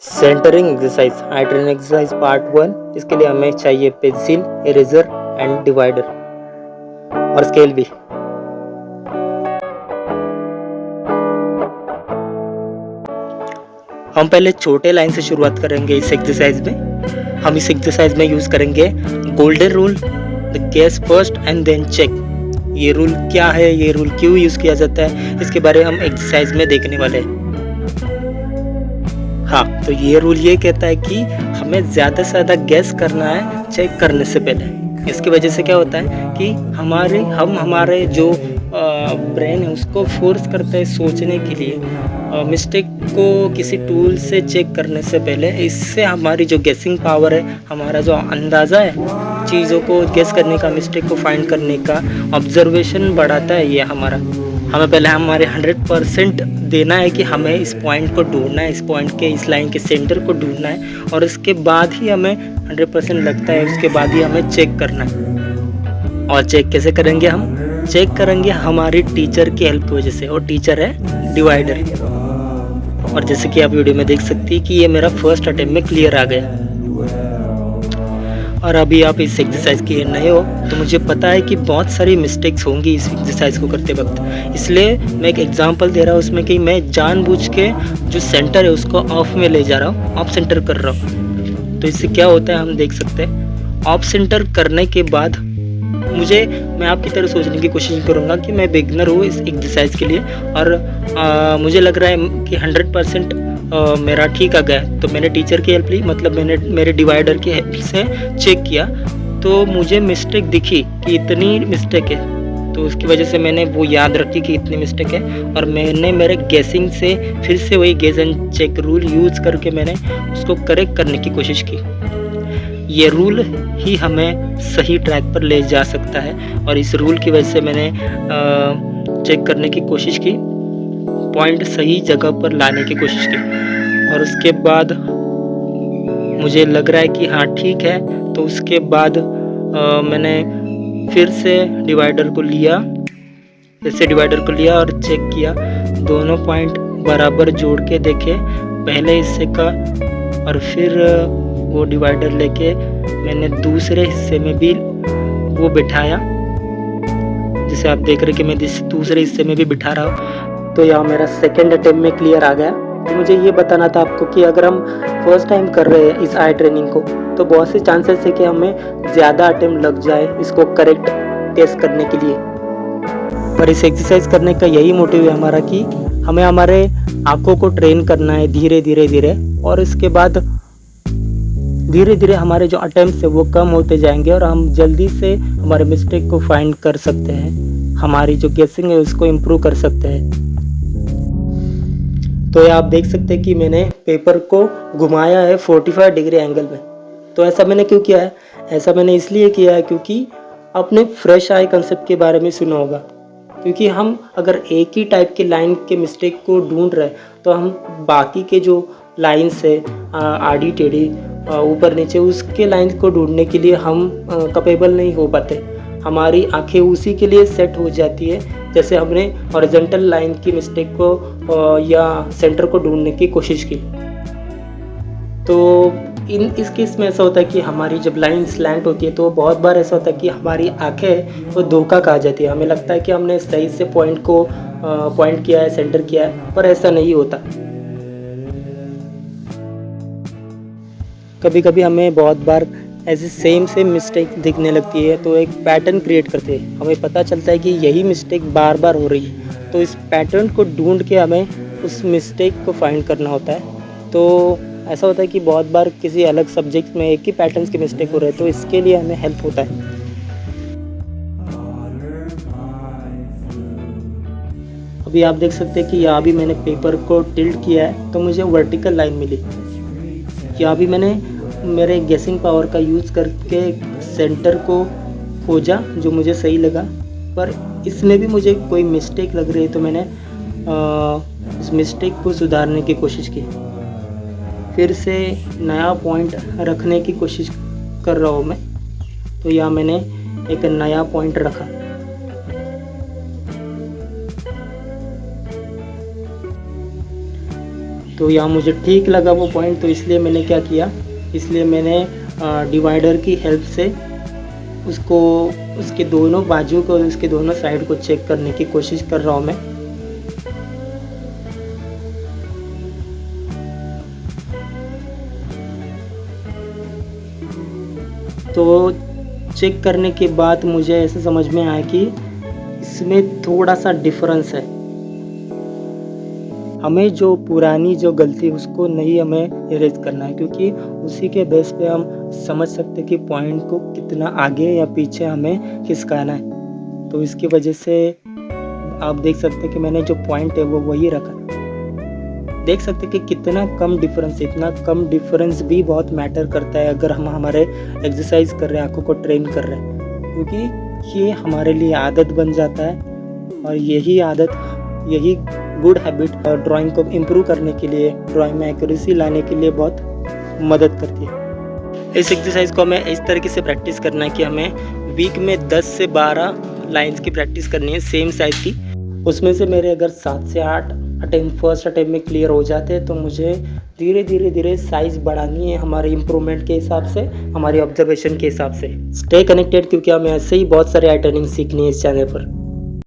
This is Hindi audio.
Centering exercise hydrogen exercise part 1। इसके लिए हमें चाहिए पेंसिल, इरेजर एंड डिवाइडर और स्केल भी। हम पहले छोटे लाइन से शुरुआत करेंगे। इस एक्सरसाइज में हम इस एक्सरसाइज में यूज करेंगे golden rule, the guess first and then check. ये रूल क्या है, ये रूल क्यों यूज किया जाता है, इसके बारे में हम एक्सरसाइज में देखने वाले हैं। हाँ, तो ये रूल ये कहता है कि हमें ज़्यादा से ज़्यादा गैस करना है चेक करने से पहले। इसकी वजह से क्या होता है कि हमारे जो ब्रेन है उसको फोर्स करते हैं सोचने के लिए मिस्टेक को किसी टूल से चेक करने से पहले। इससे हमारी जो गेसिंग पावर है, हमारा जो अंदाज़ा है चीज़ों को गेस करने का, मिस्टेक को फाइंड करने का, ऑब्जर्वेशन बढ़ाता है। ये हमें पहले हमारे 100% देना है कि हमें इस पॉइंट को ढूंढना है, इस पॉइंट के, इस लाइन के सेंटर को ढूंढना है, और उसके बाद ही हमें 100% लगता है, उसके बाद ही हमें चेक करना है। और चेक कैसे करेंगे? हम चेक करेंगे हमारी टीचर की हेल्प की वजह से, और टीचर है डिवाइडर। और जैसे कि आप वीडियो में देख सकती है कि ये मेरा फर्स्ट अटेम्प्ट में क्लियर आ गया। और अभी आप इस एक्सरसाइज के नए हो तो मुझे पता है कि बहुत सारी मिस्टेक्स होंगी इस एक्सरसाइज को करते वक्त, इसलिए मैं एक एग्जांपल दे रहा हूँ उसमें कि मैं जानबूझ के जो सेंटर है उसको ऑफ में ले जा रहा हूँ, ऑफ सेंटर कर रहा हूँ। तो इससे क्या होता है हम देख सकते हैं। ऑफ सेंटर करने के बाद मैं आपकी तरह सोचने की कोशिश करूँगा कि मैं बिगनर हूँ इस एक्सरसाइज के लिए, और मुझे लग रहा है कि 100% मेरा ठीक आ गया। तो मैंने टीचर की हेल्प ली, मतलब मैंने मेरे डिवाइडर की हेल्प से चेक किया, तो मुझे मिस्टेक दिखी कि इतनी मिस्टेक है। तो उसकी वजह से मैंने वो याद रखी कि इतनी मिस्टेक है, और मैंने मेरे गेसिंग से फिर से वही guess and check rule use करके मैंने उसको करेक्ट करने की कोशिश की। ये रूल ही हमें सही ट्रैक पर ले जा सकता है, और इस रूल की वजह से मैंने चेक करने की कोशिश की, पॉइंट सही जगह पर लाने की कोशिश की, और उसके बाद मुझे लग रहा है कि हाँ ठीक है। तो उसके बाद मैंने फिर से डिवाइडर को लिया और चेक किया, दोनों पॉइंट बराबर जोड़ के देखे, पहले हिस्से का, और फिर वो डिवाइडर लेके मैंने दूसरे हिस्से में भी वो बिठाया, जिसे आप देख रहे कि मैं दूसरे हिस्से में भी बिठा रहा हूँ। तो यहाँ मेरा सेकेंड अटेम्प्ट में क्लियर आ गया। तो मुझे ये बताना था आपको कि अगर हम फर्स्ट टाइम कर रहे हैं इस आई ट्रेनिंग को, तो बहुत से चांसेस है कि हमें ज़्यादा अटेम्प्ट लग जाए इसको करेक्ट टेस्ट करने के लिए। पर इस एक्सरसाइज करने का यही मोटिव है हमारा कि हमें हमारे आँखों को ट्रेन करना है धीरे धीरे, और इसके बाद धीरे धीरे हमारे जो अटेम्प्ट्स है वो कम होते जाएंगे, और हम जल्दी से हमारे मिस्टेक को फाइंड कर सकते हैं, हमारी जो गेसिंग है उसको इम्प्रूव कर सकते हैं। तो ये आप देख सकते हैं कि मैंने पेपर को घुमाया है 45 डिग्री एंगल में। तो ऐसा मैंने क्यों किया है? ऐसा मैंने इसलिए किया है क्योंकि आपने फ्रेश आई कंसेप्ट के बारे में सुना होगा। क्योंकि हम अगर एक ही टाइप के लाइन के मिस्टेक को ढूंढ रहे हैं, तो हम बाकी के जो लाइन्स है, आड़ी टेढ़ी, ऊपर नीचे, उसके लाइन को ढूंढने के लिए हम कैपेबल नहीं हो पाते। हमारी आंखें उसी के लिए सेट हो जाती है जैसे हमने हॉरिजॉन्टल लाइन की मिस्टेक को या सेंटर को ढूंढने की कोशिश की। तो इस केस में ऐसा होता है कि हमारी जब लाइन स्लैंट होती है तो बहुत बार ऐसा होता है कि हमारी आंखें वो धोखा खा जाती है। हमें लगता है कि हमने सही से पॉइंट किया है, सेंटर किया है, पर ऐसा नहीं होता। कभी कभी हमें बहुत बार ऐसे सेम मिस्टेक दिखने लगती है, तो एक पैटर्न क्रिएट करते हैं। हमें पता चलता है कि यही मिस्टेक बार बार हो रही है, तो इस पैटर्न को ढूंढ के हमें उस मिस्टेक को फाइंड करना होता है। तो ऐसा होता है कि बहुत बार किसी अलग सब्जेक्ट में एक ही पैटर्न्स की मिस्टेक हो रहे हैं, तो इसके लिए हमें हेल्प होता है। अभी आप देख सकते हैं कि यहाँ भी मैंने पेपर को टिल्ट किया है, तो मुझे वर्टिकल लाइन मिली। यहाँ भी मैंने मेरे गेसिंग पावर का यूज़ करके सेंटर को खोजा जो मुझे सही लगा, पर इसमें भी मुझे कोई मिस्टेक लग रही है, तो मैंने उस मिस्टेक को सुधारने की कोशिश की। फिर से नया पॉइंट रखने की कोशिश कर रहा हूँ मैं। तो यहाँ मैंने एक नया पॉइंट रखा। तो यहाँ मुझे ठीक लगा वो पॉइंट, तो इसलिए मैंने क्या किया, इसलिए मैंने डिवाइडर की हेल्प से उसको, उसके दोनों बाजू को, उसके दोनों साइड को चेक करने की कोशिश कर रहा हूँ मैं। तो चेक करने के बाद मुझे ऐसे समझ में आया कि इसमें थोड़ा सा डिफरेंस है। हमें जो पुरानी जो गलती उसको नहीं हमें इरेज करना है, क्योंकि उसी के बेस पे हम समझ सकते हैं कि पॉइंट को कितना आगे या पीछे हमें खिसकाना है। तो इसकी वजह से आप देख सकते हैं कि मैंने जो पॉइंट है वो वही रखा। देख सकते हैं कि कितना कम डिफरेंस, इतना कम डिफरेंस भी बहुत मैटर करता है अगर हम हमारे एक्सरसाइज कर रहे हैं, आँखों को ट्रेन कर रहे हैं, क्योंकि ये हमारे लिए आदत बन जाता है। और यही आदत, यही गुड हैबिट ड्राइंग को इम्प्रूव करने के लिए, ड्राइंग में एक्यूरेसी लाने के लिए बहुत मदद करती है। इस एक्सरसाइज को हमें इस तरीके से प्रैक्टिस करना है कि हमें वीक में 10 से 12 लाइंस की प्रैक्टिस करनी है सेम साइज़ की। उसमें से मेरे अगर 7 से 8 अटेम्प्ट फर्स्ट अटेम्प्ट में क्लियर हो जाते हैं, तो मुझे धीरे धीरे साइज़ बढ़ानी है हमारे इम्प्रूवमेंट के हिसाब से, हमारी ऑब्जर्वेशन के हिसाब से। स्टे कनेक्टेड, क्योंकि हमें ऐसे ही बहुत सारे आइटनिंग सीखनी है इस चैनल पर।